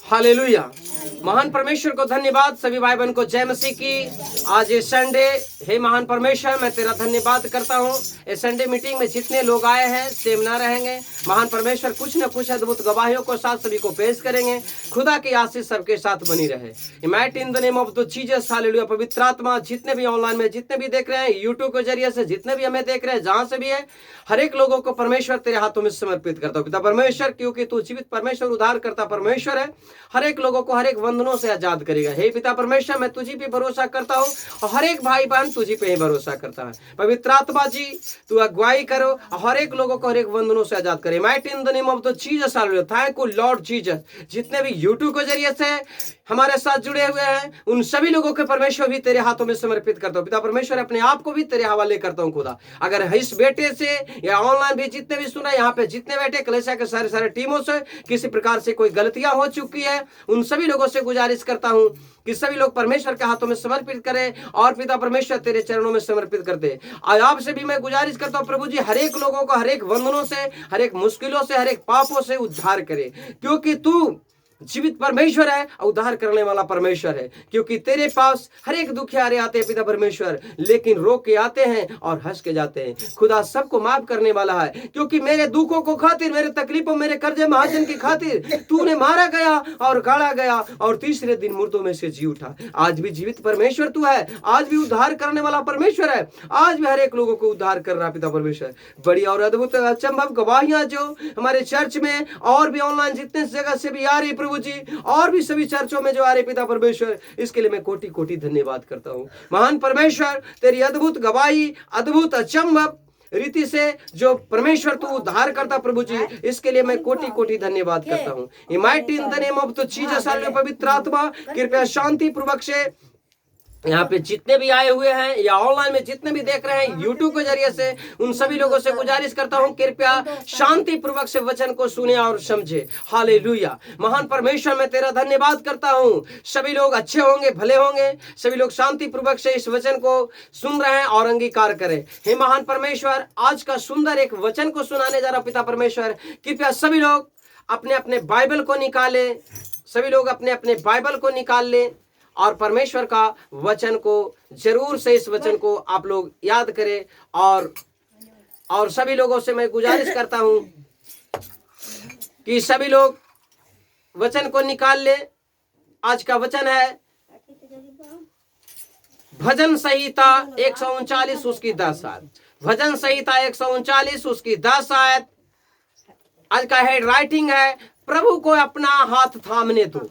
Hallelujah. महान परमेश्वर को धन्यवाद। सभी भाई बहन को जय मसीह की। आज ये संडे, हे महान परमेश्वर, मैं तेरा धन्यवाद करता हूँ। इस संडे मीटिंग में जितने लोग आए हैं सेमिनार रहेंगे, महान परमेश्वर कुछ न कुछ अद्भुत गवाहियों को साथ सभी को पेश करेंगे। खुदा की आशीष सबके साथ बनी रहे। इमाइट in the name of the Jesus. Hallelujah. पवित्र आत्मा जितने भी ऑनलाइन में जितने भी देख रहे हैं, यूट्यूब के जरिए से जितने भी हमें देख रहे हैं, जहां से भी है, हर एक लोगों को परमेश्वर तेरे हाथों में समर्पित करता हूँ पिता परमेश्वर, क्योंकि तू जीवित परमेश्वर, उद्धार करता परमेश्वर है। हर एक लोगों को हर एक बंधनों से आजाद करेगा। हे पिता परमेश्वर, मैं तुझी पे भरोसा करता हूँ और हर एक भाई बहन तुझी पे ही भरोसा करता है। पवित्र आत्मा जी, तू अगुवाई करो और हर एक लोगों को हर एक बंधनों से आजाद करे। Might in the name of the Jesus. Hallelujah. Thank you Lord Jesus. जितने भी यूट्यूब के जरिए से हमारे साथ जुड़े हुए हैं, उन सभी लोगों के परमेश्वर भी तेरे हाथों में समर्पित करता हूँ पिता परमेश्वर। अपने आप को भी तेरे हवाले करता हूँ खुदा। अगर इस बेटे से या ऑनलाइन भी जितने भी सुना, यहाँ पे जितने बैठे कलीसिया के सारे सारे टीमों से किसी प्रकार से कोई गलतियां हो चुकी है, उन सभी लोगों से गुजारिश करता हूँ कि सभी लोग परमेश्वर के हाथों में समर्पित करें और पिता परमेश्वर तेरे चरणों में समर्पित कर दे। आपसे भी मैं गुजारिश करता हूँ प्रभु जी, हर एक लोगों को हर एक बंधनों से, हर एक मुश्किलों से, हर एक पापों से उद्धार करे, क्योंकि तू जीवित परमेश्वर है, उद्धार करने वाला परमेश्वर है। क्योंकि तेरे पास हर एक दुखियारे आते हैं पिता परमेश्वर, लेकिन रो के आते हैं और हंस के जाते हैं। खुदा सबको माफ करने वाला है, क्योंकि मेरे दुखों को खातिर, मेरे तकलीफों, मेरे कर्जे महाजन की खातिर तूने मारा गया और गाड़ा गया और तीसरे दिन मुर्दों में से जी उठा। आज भी जीवित परमेश्वर तू है, आज भी उद्धार करने वाला परमेश्वर है, आज भी हर एक लोगों को उद्धार कर रहा पिता परमेश्वर। बड़ी और अद्भुत अचंभव गवाहियां जो हमारे चर्च में और भी ऑनलाइन जितने जगह से भी आ रही प्रभु जी, और भी सभी चर्चों में जो आ रहे पिता परमेश्वर, इसके लिए मैं कोटि कोटि धन्यवाद करता हूँ। महान परमेश्वर, तेरी अद्भुत गवाही, अद्भुत अचंभव रीति से जो परमेश्वर तू उद्धार करता प्रभु जी, इसके लिए मैं कोटि कोटि धन्यवाद करता हूँ। इमाइट in the name of the Jesus. पवित्र आत्मा कृपया शांति पूर्वक से यहाँ पे जितने भी आए हुए हैं या ऑनलाइन में जितने भी देख रहे हैं यूट्यूब के जरिए से, उन सभी लोगों से गुजारिश करता हूँ कृपया शांति पूर्वक से वचन को सुने और समझे। हालेलुया। महान परमेश्वर, मैं तेरा धन्यवाद करता हूँ। सभी लोग अच्छे होंगे, भले होंगे, सभी लोग शांति पूर्वक से इस वचन को सुन रहे हैं और अंगीकार करें। हे महान परमेश्वर, आज का सुंदर एक वचन को सुनाने जा रहा पिता परमेश्वर, कृपया सभी लोग अपने अपने बाइबल को निकाले, सभी लोग अपने अपने बाइबल को निकाल लें और परमेश्वर का वचन को जरूर से, इस वचन को आप लोग याद करें। और सभी लोगों से मैं गुजारिश करता हूं कि सभी लोग वचन को निकाल ले। आज का वचन है भजन संहिता 139 उसकी 10 आयत। भजन संहिता 139 उसकी 10 आयत। आज का हेड राइटिंग है, प्रभु को अपना हाथ थामने दो।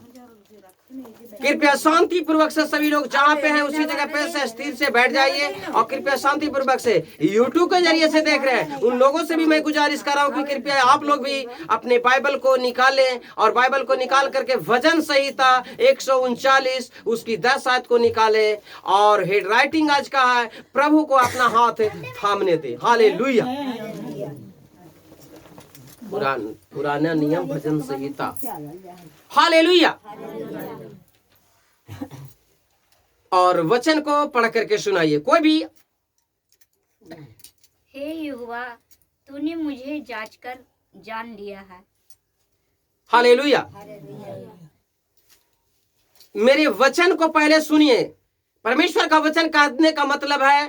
कृपया शांति पूर्वक से सभी लोग जहां पे हैं उसी जगह पे से स्थिर से बैठ जाइए और कृपया शांति पूर्वक से यूट्यूब के जरिए से देख रहे हैं उन लोगों से भी मैं गुजारिश कर रहा हूं कि कृपया आप लोग भी अपने बाइबल को निकालें और बाइबल को निकाल करके भजन संहिता 139 उसकी 10 आयत को निकालें। और हेड राइटिंग आज का है, प्रभु को अपना हाथ थामने दे। हालेलुया। पुराना नियम भजन संहिता। हालेलुया। और वचन को पढ़ करके सुनाइए कोई भी। हे यहोवा, तूने मुझे जांच कर जान लिया है। हालेलुया। मेरे वचन को पहले सुनिए। परमेश्वर का वचन कहने का मतलब है,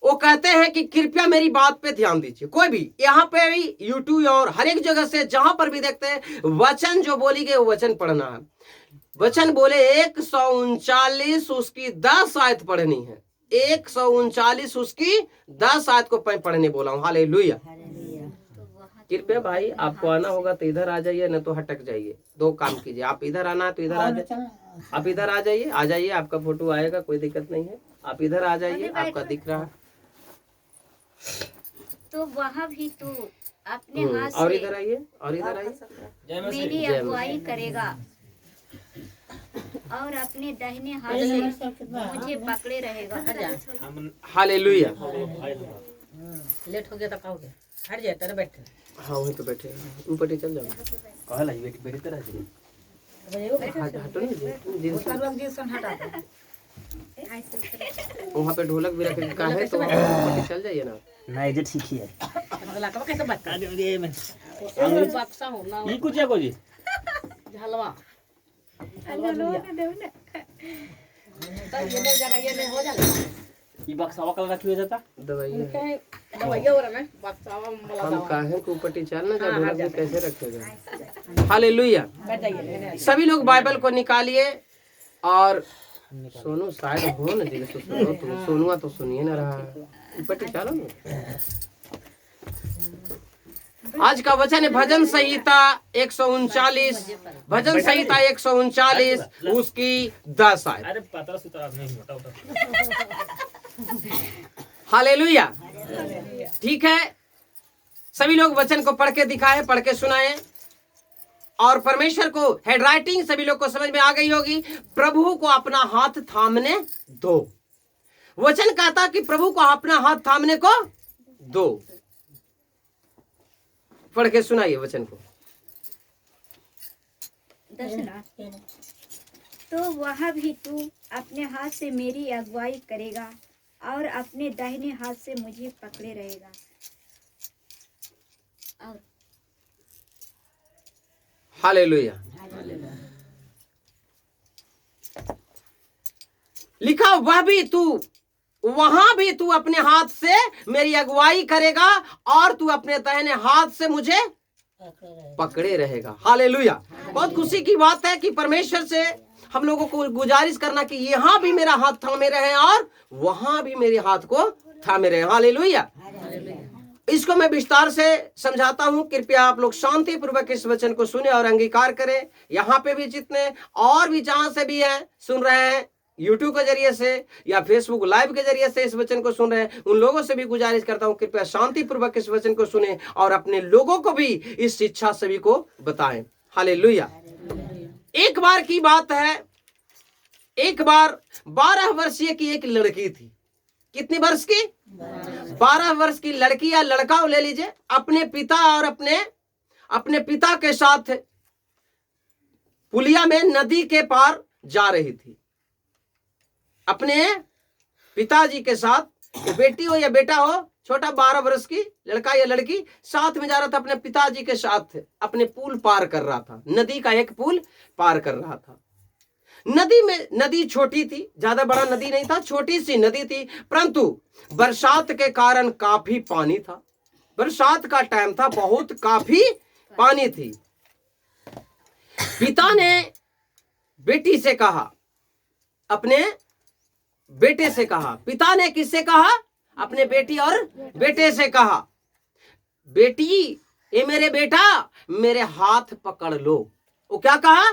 वो कहते हैं कि कृपया मेरी बात पे ध्यान दीजिए। कोई भी यहाँ पे भी यूट्यूब और हर एक जगह से जहां पर भी देखते हैं, वचन जो बोली गई वो वचन पढ़ना है। वचन बोले 139 उसकी 10 आयत पढ़नी है। 139 उसकी 10 आयत को पढ़ने बोला हूँ। हालेलुया। कृपया भाई, आपको आना होगा तो इधर आ जाइए, न तो हटक जाइए। दो काम कीजिए, आप इधर आना है तो इधर आ जाइए, आप इधर आ जाइए, आपका फोटो आएगा, कोई दिक्कत नहीं है। आप इधर आ जाइए, आपका दिख रहा है तो वहाँ भी तू अपने हाथ से और इधर आइए, और इधर आइए। मेरी अगुवाई करेगा और अपने दाहिने हाथ से मुझे पकड़े रहेगा। हालेलुया। लेट हो गया तो कहोगे हट जाए तेरे बैठे। हाँ वहीं तो बैठे, ऊपर चल जाओ। कहा लाई बेटी बेटी तरह से हटो नहीं, जींस वहाँ पे ढोलक भी रखे का है तो चल जाइए ना। नहीं ये ठीक ही है। कैसे बात कर ये कुछ है कोई हलवा तो ये नहीं जगह ये नहीं हो जाला ये बक्सावा कल रखी हुई जाता दवाई है। दवाइया हो रहा है बक्सावा मला हम दवा काहे को ऊपर चलना हाँ, ढोलक हाँ, को कैसे रखेगा। हालेलुया। बैठ जाइए सभी लोग बाइबल को निकालिए और सोनू शायद हो न जी तो सुनो तो सोनुआ तो सुनिए ना रहा ऊपर चलो ना। आज का वचन है भजन संहिता 139, भजन संहिता 139 उसकी 10 आयत। अरे पता सुतरा नहीं मोटा होता हालेलुया। ठीक है, सभी लोग वचन को पढ़ के दिखाए, पढ़ के सुनाए और परमेश्वर को हेड राइटिंग सभी लोग को समझ में आ गई होगी। प्रभु को अपना हाथ थामने दो। वचन कहता कि प्रभु को अपना हाथ थामने को दो। पढ़ के सुनाइए वचन को। दसना तो वह भी तू अपने हाथ से मेरी अगुवाई करेगा और अपने दाहिने हाथ से मुझे पकड़े रहेगा। और हालेलुया। लिखा वह भी तू, वहां भी तू अपने हाथ से मेरी अगुवाई करेगा और तू अपने दाहिने हाथ से मुझे पकड़े रहेगा। हालेलुया। बहुत खुशी की बात है कि परमेश्वर से हम लोगों को गुजारिश करना कि यहां भी मेरा हाथ थामे रहे और वहां भी मेरे हाथ को थामे रहे। हालेलुया। इसको मैं विस्तार से समझाता हूं, कृपया आप लोग शांति पूर्वक इस वचन को सुने और अंगीकार करें। यहाँ पे भी जितने और भी जहां से भी हैं सुन रहे हैं, यूट्यूब के जरिए से या फेसबुक लाइव के जरिए से इस वचन को सुन रहे हैं, उन लोगों से भी गुजारिश करता हूं कृपया शांति पूर्वक इस वचन को सुने और अपने लोगों को भी इस शिक्षा सभी को बताएं। हालेलुया। एक बार की बात है, एक बार 12 वर्षीय की एक लड़की थी। कितनी वर्ष की? 12 वर्ष की लड़की या लड़का ले लीजिए, अपने पिता और अपने पिता के साथ पुलिया में नदी के पार जा रही थी। अपने पिताजी के साथ, बेटी हो या बेटा हो, छोटा 12 वर्ष की लड़का या लड़की साथ में जा रहा था, अपने पिताजी के साथ अपने पुल पार कर रहा था, नदी का एक पुल पार कर रहा था। नदी छोटी थी, ज्यादा बड़ा नदी नहीं था, छोटी सी नदी थी, परंतु बरसात के कारण काफी पानी था। बरसात का टाइम था, बहुत काफी पानी थी। पिता ने बेटी से कहा, अपने बेटे से कहा। पिता ने किससे कहा? अपने बेटी और बेटे से कहा, बेटी ये मेरे बेटा मेरे हाथ पकड़ लो। वो क्या कहा?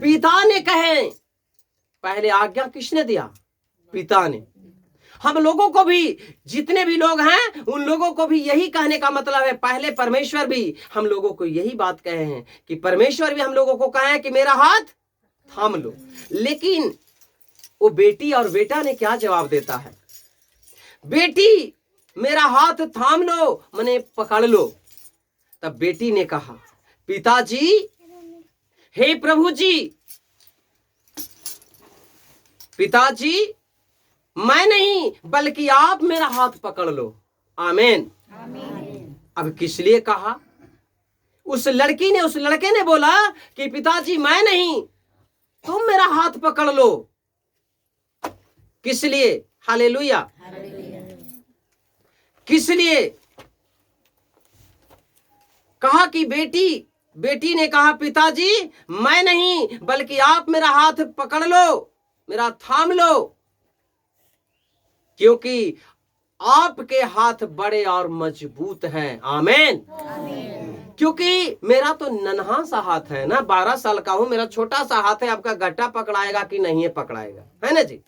पिता ने कहे। पहले आज्ञा किसने दिया? पिता ने। हम लोगों को भी, जितने भी लोग हैं उन लोगों को भी यही कहने का मतलब है। पहले परमेश्वर भी हम लोगों को यही बात कहे हैं कि परमेश्वर भी हम लोगों को कहे कि मेरा हाथ थाम लो। लेकिन वो बेटी और बेटा ने क्या जवाब देता है? बेटी मेरा हाथ थाम लो, मने पकड़ लो। तब बेटी ने कहा, पिताजी, हे प्रभु जी, पिताजी मैं नहीं बल्कि आप मेरा हाथ पकड़ लो। आमीन। अब किस लिए कहा? उस लड़की ने, उस लड़के ने बोला कि पिताजी मैं नहीं, तुम मेरा हाथ पकड़ लो। किस लिए? हालेलुया। किस लिए कहा? कि बेटी ने कहा, पिताजी मैं नहीं बल्कि आप मेरा हाथ पकड़ लो, मेरा थाम लो, क्योंकि आपके हाथ बड़े और मजबूत हैं। आमीन। क्योंकि मेरा तो नन्हा सा हाथ है ना, 12 साल का हूं, मेरा छोटा सा हाथ है। आपका गट्टा पकड़ाएगा कि नहीं है पकड़ाएगा, है ना जी?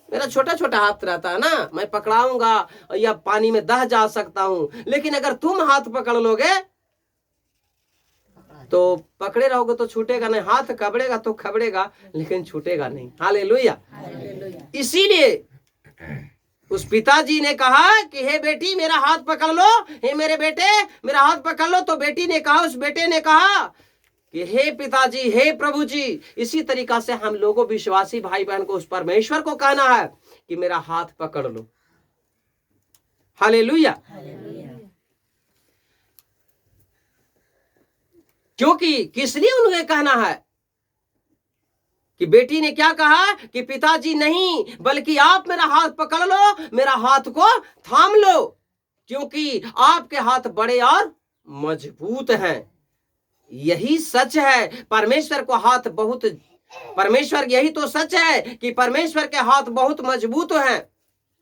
मेरा छोटा छोटा हाथ रहता है ना, मैं पकड़ाऊंगा या पानी में दह जा सकता हूं। लेकिन अगर तुम हाथ पकड़ लोगे तो पकड़े रहोगे तो छूटेगा नहीं। हाथ कबड़ेगा तो खबड़ेगा लेकिन छूटेगा नहीं। हालेलुया। इसीलिए उस पिताजी ने कहा कि हे बेटी मेरा हाथ पकड़ लो, हे मेरे बेटे मेरा हाथ पकड़ लो। तो बेटी ने कहा, उस बेटे ने कहा कि हे पिताजी, हे प्रभु जी। इसी तरीका से हम लोगों विश्वासी भाई बहन को उस परमेश्वर को कहना है कि मेरा हाथ पकड़ लो। हालेलुया। क्योंकि किस लिए उन्हें कहना है कि बेटी ने क्या कहा कि पिताजी नहीं, बल्कि आप मेरा हाथ पकड़ लो, मेरा हाथ को थाम लो, क्योंकि आपके हाथ बड़े और मजबूत हैं। यही सच है। परमेश्वर को हाथ बहुत, परमेश्वर यही तो सच है कि परमेश्वर के हाथ बहुत मजबूत हैं।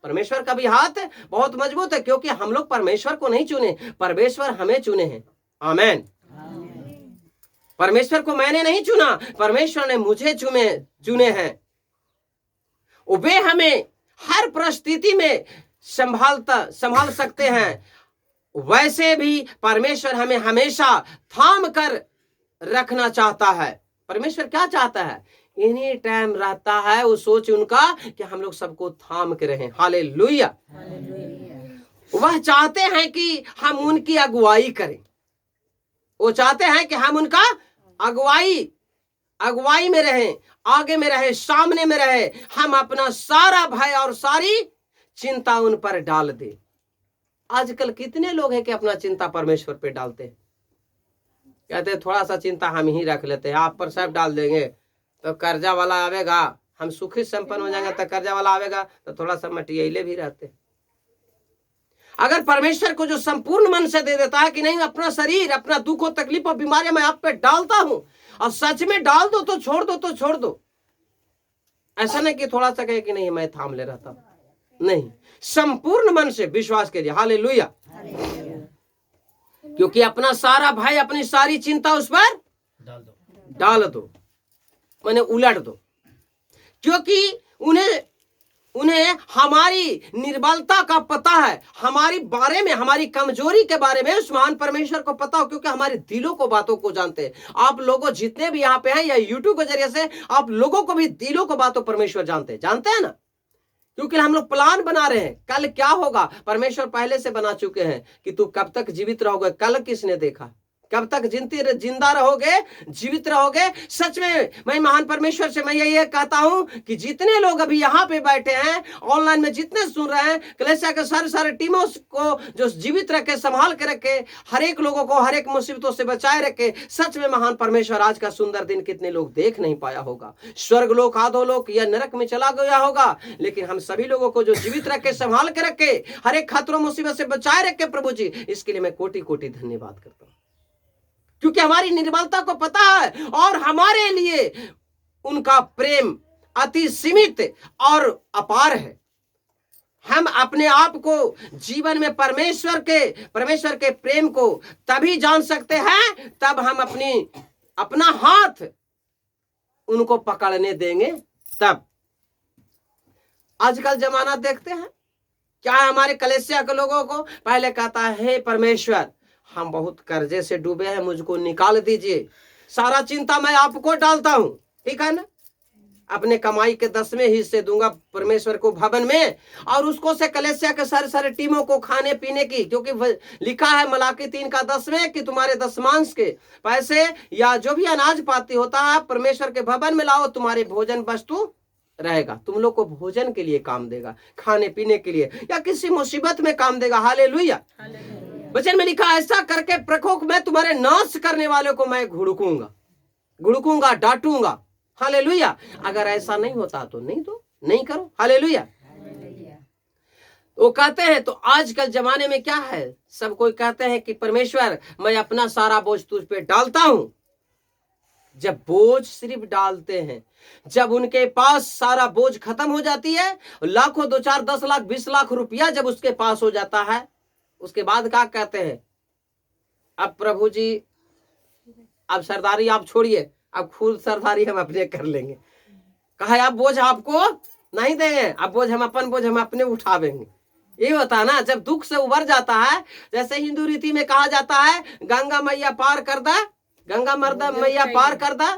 परमेश्वर का भी हाथ बहुत मजबूत है, क्योंकि हम लोग परमेश्वर को नहीं चुने, परमेश्वर हमें चुने हैं। आमीन। परमेश्वर को मैंने नहीं चुना, परमेश्वर ने मुझे चुने हैं। वे हमें हर परिस्थिति में संभाल सकते हैं। वैसे भी परमेश्वर हमें हमेशा थाम कर रखना चाहता है। परमेश्वर क्या चाहता है? एनी टाइम रहता है वो सोच उनका कि हम लोग सबको थाम के रहें। हालेलुया। वह चाहते हैं कि हम उनकी अगुवाई करें। वो चाहते हैं कि हम उनका अगुवाई में रहें, आगे में रहे, सामने में रहे। हम अपना सारा भय और सारी चिंता उन पर डाल दे। आजकल कितने लोग हैं कि अपना चिंता परमेश्वर पे डालते हैं, कहते हैं थोड़ा सा चिंता हम ही रख लेते हैं, आप पर सब डाल देंगे तो कर्जा वाला आवेगा, हम सुखी संपन्न हो जाएंगे, तो कर्जा वाला आवेगा तो थोड़ा सा मटियाले भी रहते। अगर परमेश्वर को जो संपूर्ण मन से दे देता है कि नहीं, अपना शरीर, अपना दुख और तकलीफ और बीमारियां मैं आप पे डालता हूं, और सच में डाल दो तो छोड़ दो तो छोड़ दो। ऐसा नहीं कि थोड़ा सा कहे कि नहीं मैं थाम ले रहता, नहीं, संपूर्ण मन से विश्वास कीजिए। हालेलुया। क्योंकि अपना सारा भय, अपनी सारी चिंता उस पर डाल दो, माने उलट दो। क्योंकि उन्हें हमारी निर्बलता का पता है, हमारी बारे में, हमारी कमजोरी के बारे में उस महान परमेश्वर को पता हो, क्योंकि हमारे दिलों को, बातों को जानते हैं। आप लोगों जितने भी यहाँ पे हैं या यूट्यूब के जरिए से, आप लोगों को भी दिलों को, बातों परमेश्वर जानते हैं ना, क्योंकि हम लोग प्लान बना रहे हैं कल क्या होगा। परमेश्वर पहले से बना चुके हैं कि तू कब तक जीवित रहोगे, कल किसने देखा, कब तक जिंदा रहोगे, जीवित रहोगे। सच में मैं महान परमेश्वर से मैं ये कहता हूं कि जितने लोग अभी यहाँ पे बैठे हैं, ऑनलाइन में जितने सुन रहे हैं, कलीसिया के सारे टीमों को जो जीवित रखे, संभाल के रखे, हर एक लोगों को हर एक मुसीबतों से बचाए रखे। सच में महान परमेश्वर आज का सुंदर दिन कितने लोग देख नहीं पाया होगा, स्वर्ग लोक, अधोलोक या नरक में चला गया होगा, लेकिन हम सभी लोगों को जो जीवित रखे, संभाल के रखे, हर एक खतरों मुसीबत से बचाए रखे प्रभु जी, इसके लिए मैं कोटि कोटि धन्यवाद करता हूँ। क्योंकि हमारी निर्बलता को पता है और हमारे लिए उनका प्रेम अति सीमित और अपार है। हम अपने आप को जीवन में परमेश्वर के प्रेम को तभी जान सकते हैं तब हम अपना हाथ उनको पकड़ने देंगे तब। आजकल जमाना देखते हैं क्या है, हमारे कलीसिया के लोगों को पहले कहता है, हे परमेश्वर हम बहुत कर्जे से डूबे हैं, मुझको निकाल दीजिए, सारा चिंता मैं आपको डालता हूं, ठीक है ना, अपने कमाई के 10वें हिस्से दूंगा परमेश्वर को भवन में, और उसको से कलीसिया के सारे टीमों को खाने पीने की, क्योंकि लिखा है मलाकी 3 का 10वें कि तुम्हारे दशमांश के पैसे या जो भी अनाज पाती होता है परमेश्वर के भवन में लाओ, तुम्हारे भोजन वस्तु रहेगा, तुम लोग को भोजन के लिए काम देगा, खाने पीने के लिए या किसी मुसीबत में काम देगा। हालेलुया। वचन में लिखा, ऐसा करके प्रकोप मैं तुम्हारे नाश करने वालों को मैं घुड़कूंगा, डांटूंगा। हालेलुया। अगर ऐसा नहीं होता तो नहीं करो। हालेलुया। वो कहते हैं, तो आजकल जमाने में क्या है, सब कोई कहते हैं कि परमेश्वर मैं अपना सारा बोझ तुझ पे डालता हूं। जब बोझ सिर्फ डालते हैं, जब उनके पास सारा बोझ खत्म हो जाती है, लाखों 2, 4, 10 लाख 20 लाख रुपया जब उसके पास हो जाता है, उसके बाद क्या कहते हैं, अब प्रभु जी अब सरदारी आप छोड़िए, अब खुद सरदारी हम अपने कर लेंगे। कहा अब बोझ आपको नहीं देंगे, अब बोझ हम अपने उठावेंगे। ये होता है ना, जब दुख से उबर जाता है, जैसे हिंदू रीति में कहा जाता है, गंगा मैया पार कर दा, गंगा मर्दा मैया पार कर दा,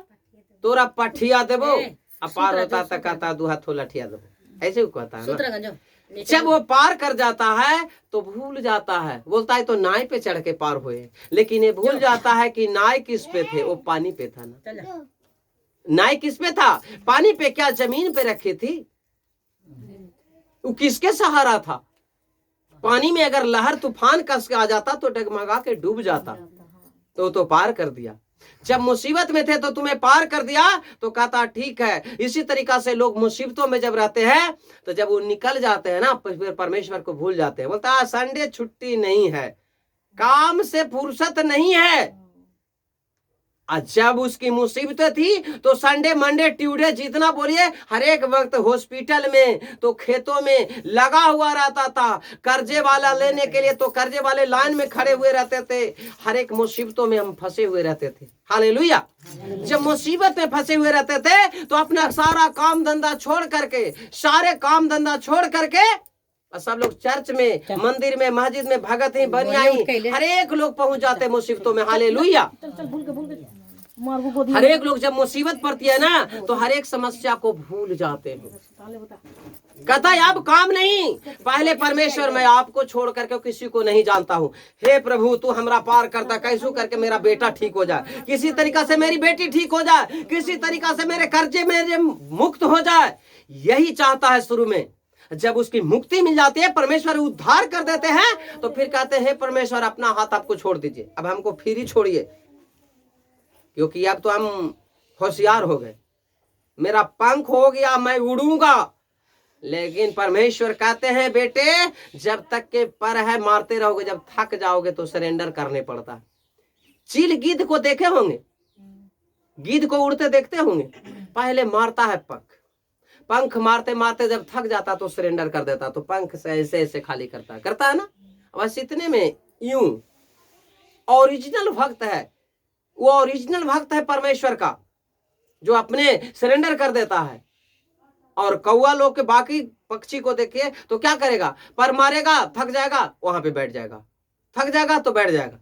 तोरा पठिया देबो, अपार होता तक कहता दू हाथों लठिया देबो, ऐसे कहता है ना। जब वो पार कर जाता है तो भूल जाता है, बोलता है तो नाव पे चढ़ के पार हुए, लेकिन ये भूल जाता है कि नाव किस पे थे, वो पानी पे था ना। नाव किस पे था, पानी पे, क्या जमीन पे रखी थी, वो किसके सहारा था। पानी में अगर लहर तूफान कस के आ जाता तो डगमगा के डूब जाता, तो पार कर दिया। जब मुसीबत में थे तो तुम्हें पार कर दिया, तो कहता ठीक है। इसी तरीका से लोग मुसीबतों में जब रहते हैं तो जब वो निकल जाते हैं ना, फिर परमेश्वर को भूल जाते हैं। बोलता है संडे छुट्टी नहीं है, काम से फुर्सत नहीं है। जब उसकी मुसीबतें थी तो संडे मंडे ट्यूसडे जितना बोलिए हर एक वक्त हॉस्पिटल में तो खेतों में लगा हुआ रहता था। कर्जे वाला लेने के लिए तो कर्जे वाले लाइन में खड़े हुए रहते थे। हर एक मुसीबतों में हम फंसे हुए रहते थे। हालेलुया। जब मुसीबत में फंसे हुए रहते थे तो अपना सारा काम धंधा छोड़ करके, सारे काम धंधा छोड़ करके सब लोग चर्च में, मंदिर में, मस्जिद में, भगत ही बनियाई हर एक लोग पहुंच जाते मुसीबतों में। हालेलुया। हर एक लोग जब मुसीबत पड़ती है ना तो हर एक समस्या को भूल जाते हैं। कहता है अब काम नहीं, पहले परमेश्वर मैं आपको छोड़ करके किसी को नहीं जानता हूँ। हे प्रभु तू हमरा पार करता, कैसे करके मेरा बेटा ठीक हो जाए, किसी तरीका से मेरी बेटी ठीक हो जाए, किसी तरीका से मेरे कर्जे मेरे मुक्त हो जाए। यही चाहता है शुरू में। जब उसकी मुक्ति मिल जाती है, परमेश्वर उद्धार कर देते हैं, तो फिर कहते हैं परमेश्वर अपना हाथ आपको छोड़ दीजिए, अब हमको फिर ही छोड़िए, क्योंकि अब तो हम होशियार हो गए, मेरा पंख हो गया, मैं उड़ूंगा। लेकिन परमेश्वर कहते हैं बेटे जब तक के पर है मारते रहोगे, जब थक जाओगे तो सरेंडर करने पड़ता है। चील गिद्ध को देखे होंगे, गिद्ध को उड़ते देखते होंगे, पहले मारता है पंख मारते मारते जब थक जाता तो सरेंडर कर देता, तो पंख से ऐसे ऐसे खाली करता है ना। बस इतने में यूं ओरिजिनल भक्त है, वो ओरिजिनल भक्त है परमेश्वर का, जो अपने सरेंडर कर देता है। और कौवा लोग के बाकी पक्षी को देखिए तो क्या करेगा, पर मारेगा, थक जाएगा, वहां पे बैठ जाएगा, थक जाएगा तो बैठ जाएगा।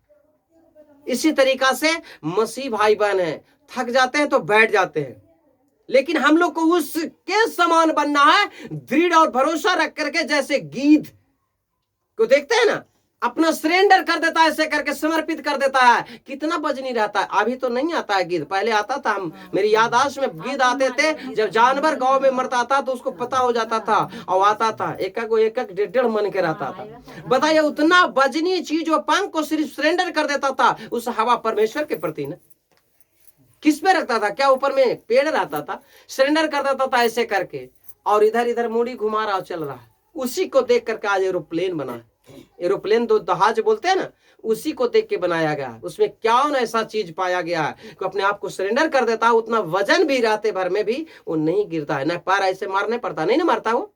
इसी तरीका से मसीह भाई बहन है, थक जाते हैं तो बैठ जाते हैं। लेकिन हम लोग को उसके समान बनना है, दृढ़ और भरोसा रख करके, जैसे गिद्ध को देखते हैं ना, अपना सरेंडर कर देता है, ऐसे करके समर्पित कर देता है। कितना वजनी रहता है। अभी तो नहीं आता है गिद्ध, पहले आता था। मेरी याददाश्त में गिद्ध आते थे, जब जानवर गांव में मरता था तो उसको पता हो जाता था और आता था, एक डेढ़ मन के रहता था। बताइए उतना वजनी चीज जो पंख को सिर्फ सरेंडर कर देता था, उस हवा परमेश्वर के प्रति ना किस पे रखता था, क्या ऊपर में पेड़ रहता था, सरेंडर कर देता था ऐसे करके, और इधर इधर मुड़ी घुमा रहा चल रहा है। उसी को देख करके आज एरोप्लेन बना है। एरोप्लेन दो जहाज बोलते हैं ना, उसी को देख के बनाया गया है। उसमें क्या न ऐसा चीज पाया गया है कि अपने आप को सरेंडर कर देता है, उतना वजन भी रहते भर में भी वो नहीं गिरता है, ना पैर ऐसे मारने पड़ता, नहीं ना मारता, वो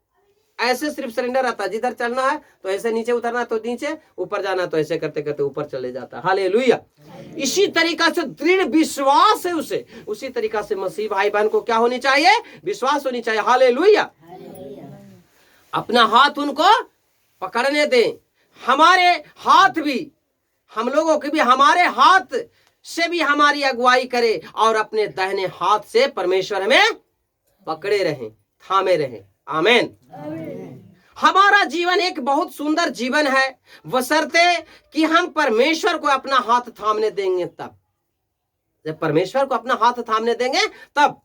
ऐसे सिर्फ सरेंडर रहता है। जिधर चलना है तो ऐसे नीचे उतरना है तो नीचे, ऊपर जाना है तो ऐसे करते करते ऊपर चले जाता है। हालेलुया। इसी तरीका से दृढ़ विश्वास है उसे, उसी तरीका से मसीह भाई बहन को क्या होनी चाहिए, विश्वास होनी चाहिए। हालेलुया। अपना हाथ उनको पकड़ने दें, हमारे हाथ भी, हम लोगों के भी, हमारे हाथ से भी हमारी अगुवाई करे और अपने दाहिने हाथ से परमेश्वर हमें पकड़े रहें, थामे रहें। आमीन। हमारा जीवन एक बहुत सुंदर जीवन है, बशर्ते कि हम परमेश्वर को अपना हाथ थामने देंगे। तब जब परमेश्वर को अपना हाथ थामने देंगे तब।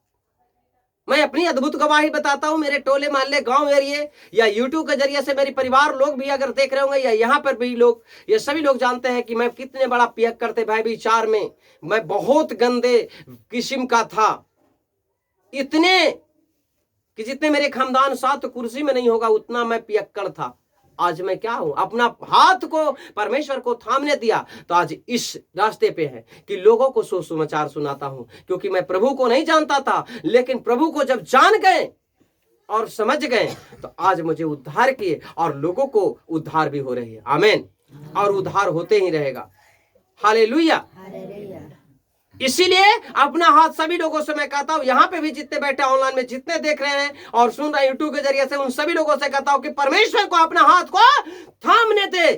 मैं अपनी अद्भुत गवाही बताता हूं, मेरे टोले मोहल्ले गांव एरिया या यूट्यूब के जरिए से मेरी परिवार लोग भी अगर देख रहे होंगे, या यहाँ पर भी लोग, ये सभी लोग जानते हैं कि मैं कितने बड़ा पियक करते भाई विचार में, मैं बहुत गंदे किस्म का था, इतने कि जितने मेरे खानदान साथ कुर्सी में नहीं होगा उतना मैं पियक्कड़ था। आज मैं क्या हूं, अपना हाथ को परमेश्वर को थामने दिया तो आज इस रास्ते पे है कि लोगों को सुसमाचार सुनाता हूं। क्योंकि मैं प्रभु को नहीं जानता था, लेकिन प्रभु को जब जान गए और समझ गए तो आज मुझे उद्धार किए और लोगों को उद्धार भी हो रही है। आमीन। और उद्धार होते ही रहेगा। हालेलुया। इसीलिए अपना हाथ सभी लोगों से मैं कहता हूं, यहाँ पे भी जितने बैठे ऑनलाइन में जितने देख रहे हैं और सुन रहे हैं यूट्यूब के जरिए से, उन सभी लोगों से कहता हूं कि परमेश्वर को अपना हाथ को थामने दे,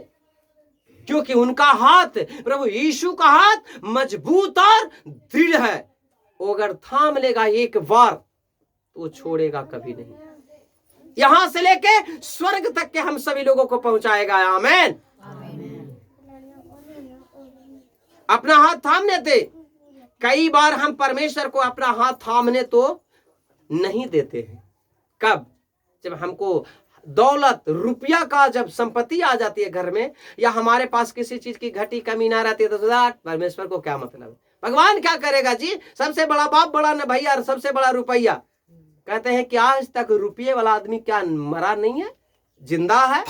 क्योंकि उनका हाथ, प्रभु यीशु का हाथ मजबूत और दृढ़ है। वो अगर थाम लेगा एक बार तो वो छोड़ेगा कभी नहीं, यहां से लेके स्वर्ग तक के हम सभी लोगों को पहुंचाएगा। आमीन। अपना हाथ थामने दे। कई बार हम परमेश्वर को अपना हाथ थामने तो नहीं देते हैं। कब? जब हमको दौलत रुपया का जब संपत्ति आ जाती है घर में, या हमारे पास किसी चीज की घटी कमी ना रहती है तो परमेश्वर को क्या मतलब है, भगवान क्या करेगा जी? सबसे बड़ा बाप, बड़ा न भैया और सबसे बड़ा रुपया। कहते हैं कि आज तक रुपये वाला आदमी क्या मरा नहीं है? जिंदा है,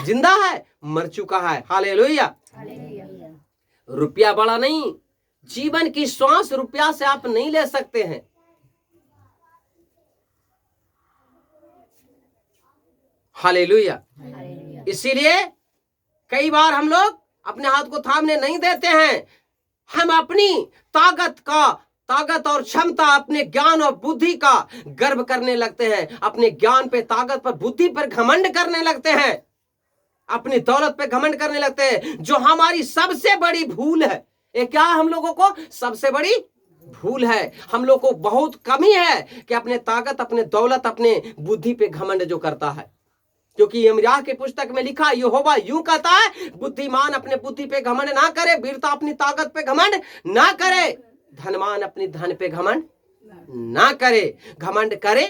जिंदा है, मर चुका है। हालेलुया। रुपया बड़ा नहीं, जीवन की श्वास रुपया से आप नहीं ले सकते हैं। हालेलुया। इसीलिए कई बार हम लोग अपने हाथ को थामने नहीं देते हैं। हम अपनी ताकत और क्षमता, अपने ज्ञान और बुद्धि का गर्व करने लगते हैं। अपने ज्ञान पे, ताकत पर, बुद्धि पर घमंड करने लगते हैं। अपनी दौलत पे घमंड करने लगते हैं, जो हमारी सबसे बड़ी भूल है। ये क्या हम लोगों को सबसे बड़ी भूल है? हम लोग को बहुत कमी है कि अपने ताकत, अपने दौलत, अपने बुद्धि पे घमंड जो करता है। क्योंकि यिर्मयाह की पुस्तक में लिखा, यहोवा यूं कहता है, बुद्धिमान अपने बुद्धि पे घमंड ना करे, वीरता अपनी ताकत पे घमंड ना करे, धनवान अपनी धन पे घमंड ना करे। घमंड करे,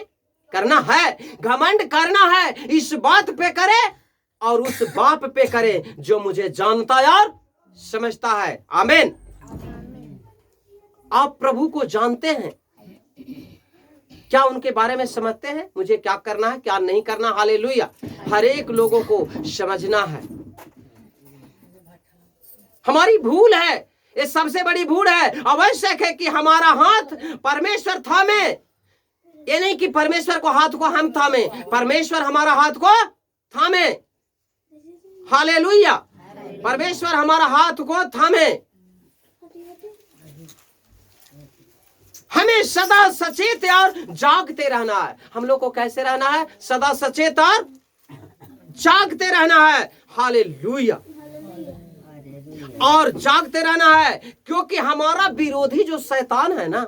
करना है, घमंड करना है, इस बात पे करे और उस बाप पे करे जो मुझे जानता और समझता है। आमीन। आप प्रभु को जानते हैं क्या? उनके बारे में समझते हैं मुझे क्या करना है, क्या नहीं करना? हालेलुया। हर एक लोगों को समझना है। हमारी भूल है, ये सबसे बड़ी भूल है। आवश्यक है कि हमारा हाथ परमेश्वर थामे। ये नहीं कि परमेश्वर को हाथ को हम थामे, परमेश्वर हमारा हाथ को थामे। हालेलुया। परमेश्वर हमारा हाथ को थामे। हमें सदा सचेत और जागते रहना है। हम लोग को कैसे रहना है? सदा सचेत और जागते रहना है। हालेलुया। और जागते रहना है, क्योंकि हमारा विरोधी जो शैतान है ना,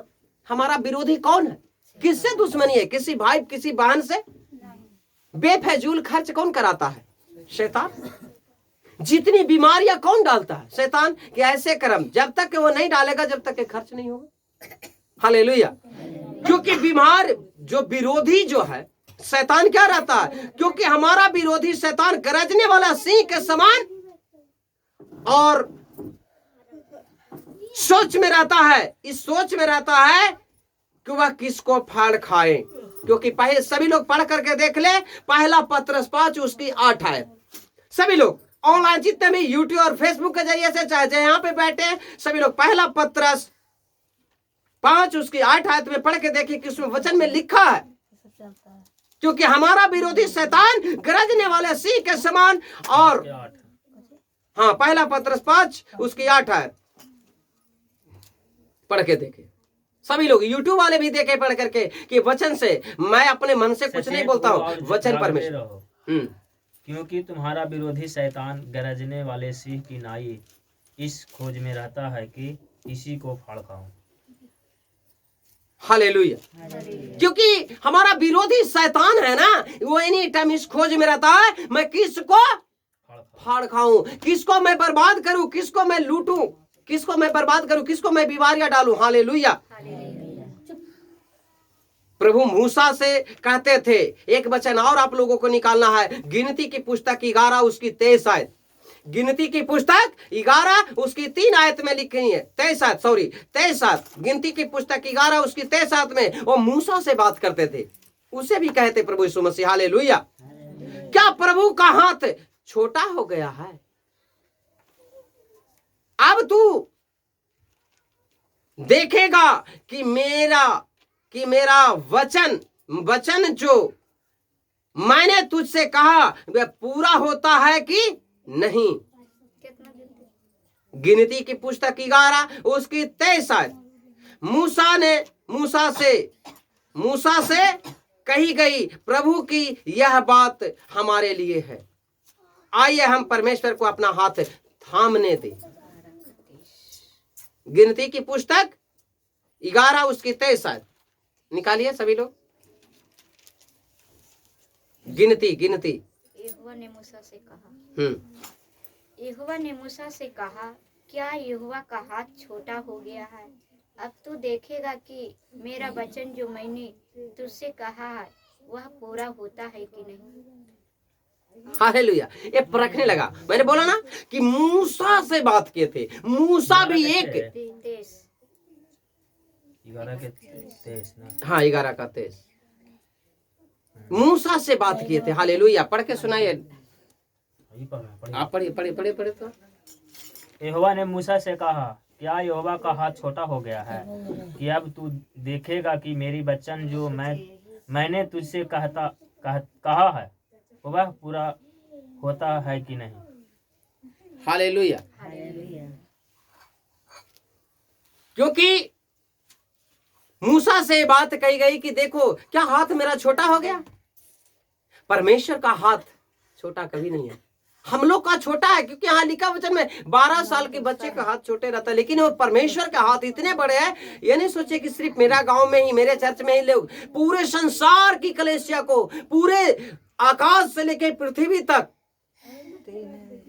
हमारा विरोधी कौन है? किससे दुश्मनी है? किसी भाई, किसी बहन से? बेफजूल खर्च कौन कराता है? शैतान। जितनी बीमारियां कौन डालता है? शैतान। कि ऐसे कर्म, जब तक वो नहीं डालेगा, जब तक खर्च नहीं होगा। हालेलुया। क्योंकि बीमार जो विरोधी जो है शैतान क्या रहता है? क्योंकि हमारा विरोधी शैतान गरजने वाला सिंह के समान और सोच में रहता है। इस सोच में रहता है कि वह किसको फाड़ खाए। क्योंकि पहले सभी लोग पढ़ करके देख ले, पहला पत्रस 5 उसकी 8 है। सभी लोग ऑनलाइन जितने भी यूट्यूब और फेसबुक के जरिए से चाहे यहाँ पे बैठे, सभी लोग पहला पत्रस 5 उसकी 8 आयत में पढ़ के देखिए कि उसमें वचन में लिखा है, क्योंकि हमारा विरोधी शैतान गरजने वाले सिंह के समान और हाँ, पहला पत्रस 5 उसकी 8 आयत पढ़ के देखे। सभी लोग यूट्यूब वाले भी देखे पढ़ करके कि वचन से, मैं अपने मन से कुछ नहीं बोलता हूँ, वचन परमेश्वर। क्योंकि तुम्हारा विरोधी शैतान गरजने वाले सिंह की नाई इस खोज में रहता है कि इसी को फाड़ खाऊं। हालेलुया। क्योंकि हमारा विरोधी शैतान है ना, वो एनी टाइम इस खोज में रहता है, मैं किसको फाड़ खाऊं, किसको मैं बर्बाद करूं, किसको मैं लूटूं, किसको मैं बर्बाद करूं, किसको मैं बीमारियां डालूं। हालेलुया। प्रभु मूसा से कहते थे, एक वचन और आप लोगों को निकालना है, गिनती की पुस्तक 11 उसकी 23 आयत। गिनती की पुस्तक 11 उसकी 3 आयत में लिखी है, 23 आयत। गिनती की पुस्तक 11 उसकी 23 आयत में वो मूसा से बात करते थे, उसे भी कहते प्रभु यीशु मसीह। हालेलुया। क्या प्रभु का हाथ छोटा हो गया है? अब तू देखेगा कि मेरा वचन जो मैंने तुझसे कहा वह पूरा होता है कि नहीं। गिनती की पुस्तक 11 उसकी 23 आयत। मूसा से कही गई प्रभु की यह बात हमारे लिए है। आइए हम परमेश्वर को अपना हाथ थामने दे। गिनती की पुस्तक 11 उसकी 23 आयत निकालिए सभी लोग। गिनती यहोवा ने मूसा से कहा, क्या यहोवा का हाथ छोटा हो गया है? अब तू देखेगा कि मेरा वचन जो मैंने तुझसे कहा है वह पूरा होता है कि नहीं। हालेलुया। ये परखने लगा। मैंने बोला ना कि मूसा से बात किए थे। मूसा भी एक, 11 के 23 ना। हाँ 11 का 23, मूसा से बात किए थे। हालेलुया। पढ़ के सुनाइए। वही पढ़ना आप पढ़िए पढ़िए पढ़िए पढ़िए तो। यहोवा ने मूसा से कहा, क्या यहोवा का हाथ छोटा हो गया है कि अब तू देखेगा कि मेरी वचन जो मैंने तुझसे कहा है वह पूरा होता है कि नहीं। हालेलुया। क्योंकि मूसा से बात कही गई कि देखो क्या हाथ मेरा छोटा हो गया। परमेश्वर का हाथ छोटा कभी नहीं है। हम लोग का छोटा है, क्योंकि यहाँ लिखा वचन में 12 साल के बच्चे का हाथ छोटे रहता है, लेकिन वो परमेश्वर का हाथ इतने बड़े हैं। ये नहीं सोचे कि सिर्फ मेरा गांव में ही, मेरे चर्च में ही लोग, पूरे संसार की कलीसिया को, पूरे आकाश से लेकर पृथ्वी तक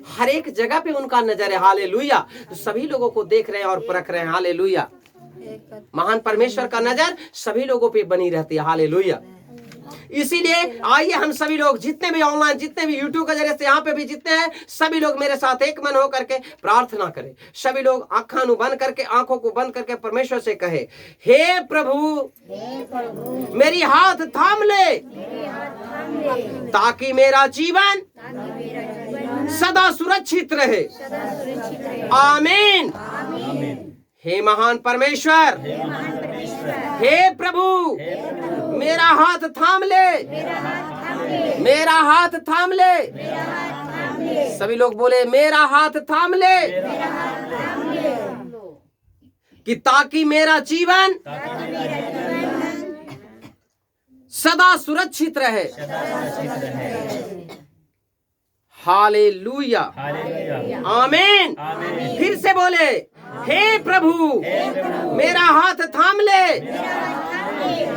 हर एक जगह पे उनका नजर है। हालेलुया। तो सभी लोगों को देख रहे हैं और परख रहे हैं। हालेलुया। महान परमेश्वर का नजर सभी लोगों पे बनी रहती है। हालेलुया। इसीलिए आइए हम सभी लोग, जितने भी ऑनलाइन, जितने भी यूट्यूब के जरिए से यहाँ पे भी जितने हैं, सभी लोग मेरे साथ एक मन होकर के प्रार्थना करें। सभी लोग आंखों बंद करके, आंखों को बंद करके परमेश्वर से कहे, हे प्रभु मेरी हाथ थाम ले ताकि मेरा जीवन सदा सुरक्षित रहे। आमीन। हे महान परमेश्वर, हे प्रभु मेरा हाथ थाम ले, मेरा हाथ थाम ले। सभी लोग बोले मेरा हाथ थाम ले, कि ताकि मेरा जीवन सदा सुरक्षित रहे। हालेलुया। आमीन। फिर से बोले, हे प्रभु मेरा हाथ थाम ले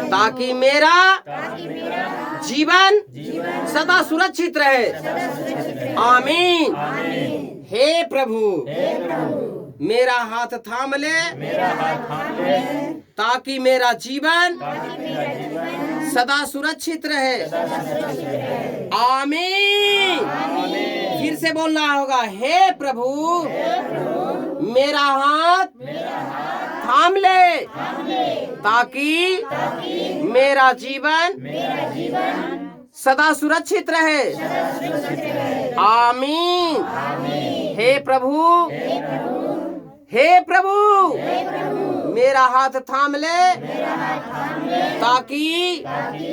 ताकि मेरा जीवन सदा सुरक्षित रहे। आमीन। हे प्रभु मेरा हाथ थाम ले ताकि मेरा जीवन सदा सुरक्षित रहे। आमीन। फिर से बोलना होगा, हे प्रभु मेरा हाथ थाम ले ताकि मेरा जीवन सदा सुरक्षित रहे। आमीन। हे प्रभु, हे प्रभु मेरा हाथ थाम ले ताकि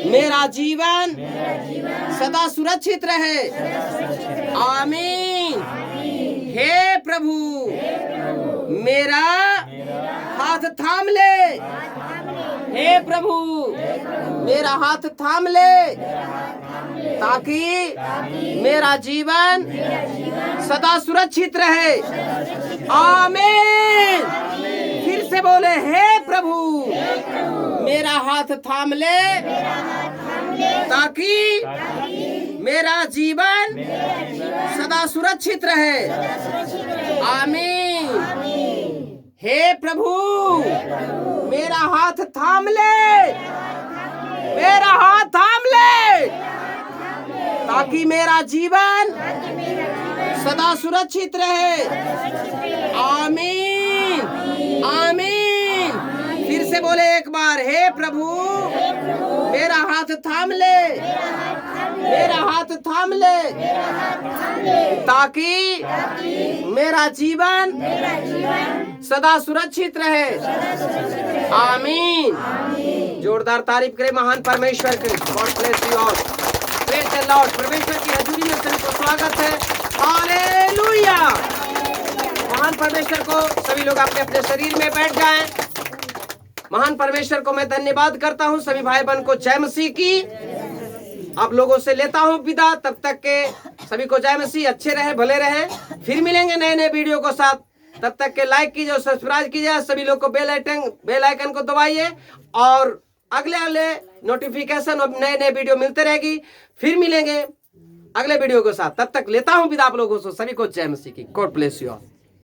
मेरा जीवन सदा सुरक्षित रहे। आमीन। हे प्रभु मेरा हाथ थाम ले, हे प्रभु मेरा हाथ थाम ले ताकि मेरा जीवन सदा सुरक्षित रहे। आमीन। फिर से बोले, हे प्रभु मेरा हाथ थाम ले ताकि मेरा जीवन सदा सुरक्षित रहे। आमीन। हे प्रभु मेरा हाथ थाम ले, मेरा हाथ थाम ले ताकि मेरा जीवन सदा सुरक्षित रहे। आमीन। आमीन। फिर से बोले एक बार, हे प्रभु मेरा हाथ थाम ले, मेरा हाथ थाम ले ताकि मेरा जीवन सदा सुरक्षित रहे। आमीन। जोरदार तारीफ करें महान परमेश्वर के। God bless you all. Praise the Lord. परमेश्वर की हजूरी में सभी को स्वागत है। हालेलुया। महान परमेश्वर को सभी लोग अपने अपने शरीर में बैठ जाएं। महान परमेश्वर को मैं धन्यवाद करता हूं। सभी भाई बहन को जय मसीह की। आप लोगों से लेता हूं विदा। तब तक के सभी को जय मसीह। अच्छे रहे, भले रहे। फिर मिलेंगे नए नए वीडियो को साथ। तब तक के लाइक कीजिए और सब्सक्राइब कीजिए। सभी लोग को बेल आइकन को दबाइए और अगले नोटिफिकेशन और नए नए वीडियो मिलते रहेगी। फिर मिलेंगे अगले वीडियो के साथ। तब तक लेता हूं विदा आप लोगों से। सभी को जय मसीह की। God bless you all.